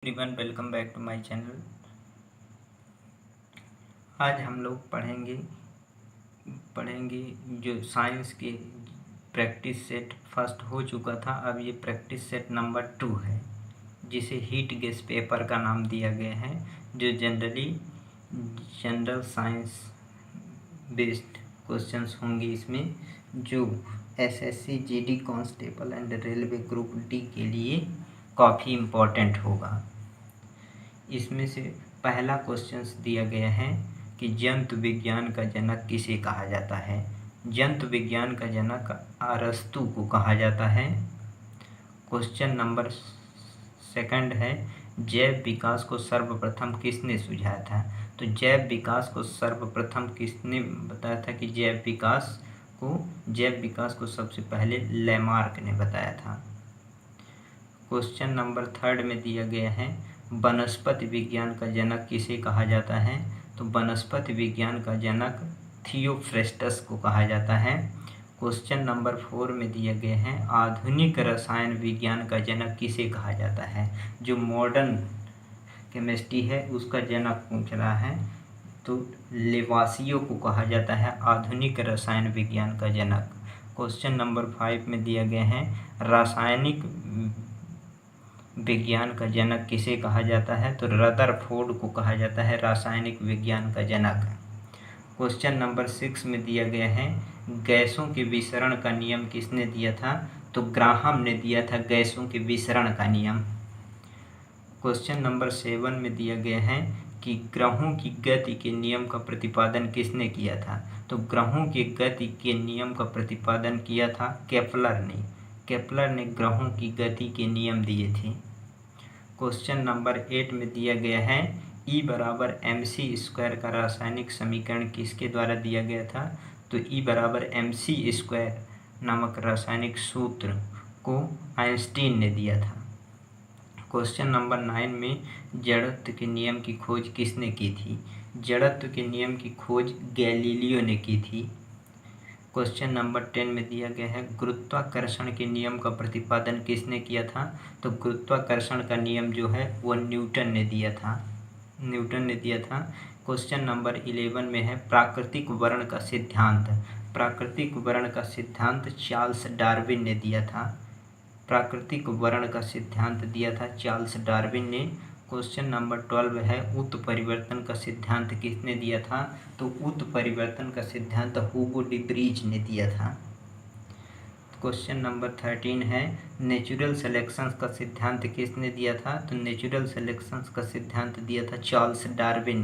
Everyone, welcome back to my channel. आज हम लोग पढ़ेंगे जो साइंस के प्रैक्टिस सेट फर्स्ट हो चुका था। अब ये प्रैक्टिस सेट नंबर 2 है, जिसे हीट गैस पेपर का नाम दिया गया है, जो जनरल साइंस बेस्ड क्वेश्चंस होंगे इसमें, जो SSC GD constable and railway group D के लिए काफ़ी इम्पोर्टेंट होगा। इसमें से पहला क्वेश्चन दिया गया है कि जंतु विज्ञान का जनक किसे कहा जाता है। जंतु विज्ञान का जनक अरस्तु को कहा जाता है। क्वेश्चन नंबर सेकंड है, जैव विकास को सर्वप्रथम किसने सुझाया था। तो जैव विकास को सर्वप्रथम किसने बताया था कि जैव विकास को सबसे पहले लैमार्क ने बताया था। क्वेश्चन नंबर थर्ड में दिया गया है, वनस्पति विज्ञान का जनक किसे कहा जाता है। तो वनस्पति विज्ञान का जनक थियोफ्रेस्टस को कहा जाता है। क्वेश्चन नंबर 4 में दिया गया है, आधुनिक रसायन विज्ञान का जनक किसे कहा जाता है। जो मॉडर्न केमिस्ट्री है उसका जनक पूछ रहा है, तो लेवासियो को कहा जाता है आधुनिक रसायन विज्ञान का जनक। क्वेश्चन नंबर 5 में दिया गया है, रासायनिक विज्ञान का जनक किसे कहा जाता है। तो रदरफोर्ड को कहा जाता है रासायनिक विज्ञान का जनक। क्वेश्चन नंबर 6 में दिया गया है, गैसों के विसरण का नियम किसने दिया था। तो ग्राहम ने दिया था गैसों के विसरण का नियम। क्वेश्चन नंबर 7 में दिया गया है कि ग्रहों की गति के नियम का प्रतिपादन किसने किया था। तो ग्रहों की गति के नियम का प्रतिपादन किया था केपलर ने ग्रहों की गति के नियम दिए थे। क्वेश्चन नंबर 8 में दिया गया है, E बराबर mc² का रासायनिक समीकरण किसके द्वारा दिया गया था। तो E बराबर mc² नामक रासायनिक सूत्र को आइंस्टीन ने दिया था। क्वेश्चन नंबर 9 में, जड़त्व के नियम की खोज किसने की थी। जड़त्व के नियम की खोज गैलीलियो ने की थी। क्वेश्चन नंबर 10 में दिया गया है, गुरुत्वाकर्षण के नियम का प्रतिपादन किसने किया था। तो गुरुत्वाकर्षण का नियम जो है वो न्यूटन ने दिया था। क्वेश्चन नंबर 11 में है, प्राकृतिक वर्ण का सिद्धांत चार्ल्स डार्विन ने दिया था। चार्ल्स डार्विन ने। क्वेश्चन नंबर 12 है, उत्परिवर्तन का सिद्धांत किसने दिया था। तो उत्परिवर्तन का सिद्धांत हुगो डी ब्रीज ने दिया था। क्वेश्चन नंबर 13 है, नेचुरल सिलेक्शन का सिद्धांत किसने दिया था। तो नेचुरल सिलेक्शन का सिद्धांत दिया था चार्ल्स डार्विन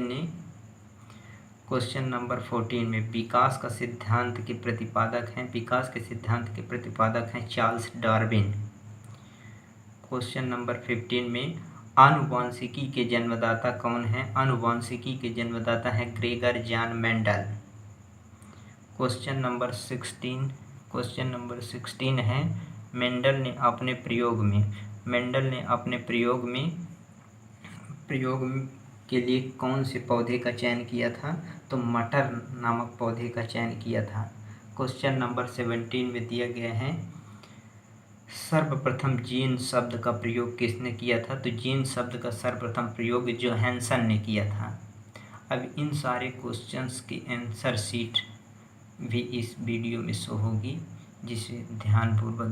ने। क्वेश्चन नंबर 14 में, विकास के सिद्धांत के प्रतिपादक हैं चार्ल्स डार्विन। क्वेश्चन नंबर 15 में, आनुवांशिकी के जन्मदाता कौन है। आनुवांशिकी के जन्मदाता है Gregor John Mendel. Question number 16 है, मेंडल ने अपने प्रयोग के लिए कौन से पौधे का चयन किया था। तो मटर नामक पौधे का चयन किया था। क्वेश्चन नंबर 17 में दिया गया है, सर्वप्रथम जीन शब्द का प्रयोग किसने किया था। तो जीन शब्द का सर्वप्रथम प्रयोग जोहानसन ने किया था। अब इन सारे क्वेश्चंस की आंसर शीट भी इस वीडियो में शो होगी, जिसे ध्यानपूर्वक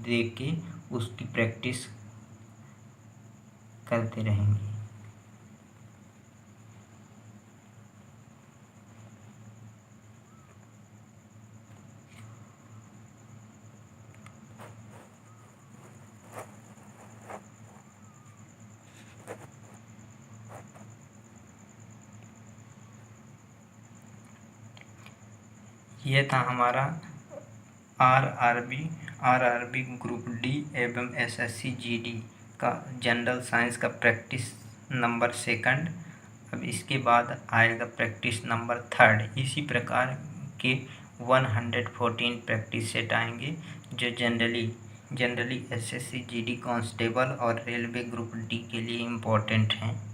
देख के उसकी प्रैक्टिस करते रहेंगे। यह था हमारा आरआरबी ग्रुप डी एवं एसएससी जीडी का जनरल साइंस का प्रैक्टिस नंबर 2। अब इसके बाद आएगा प्रैक्टिस नंबर 3। इसी प्रकार के 114 प्रैक्टिस सेट आएंगे, जो जनरली एसएससी जीडी कांस्टेबल और रेलवे ग्रुप डी के लिए इम्पोर्टेंट हैं।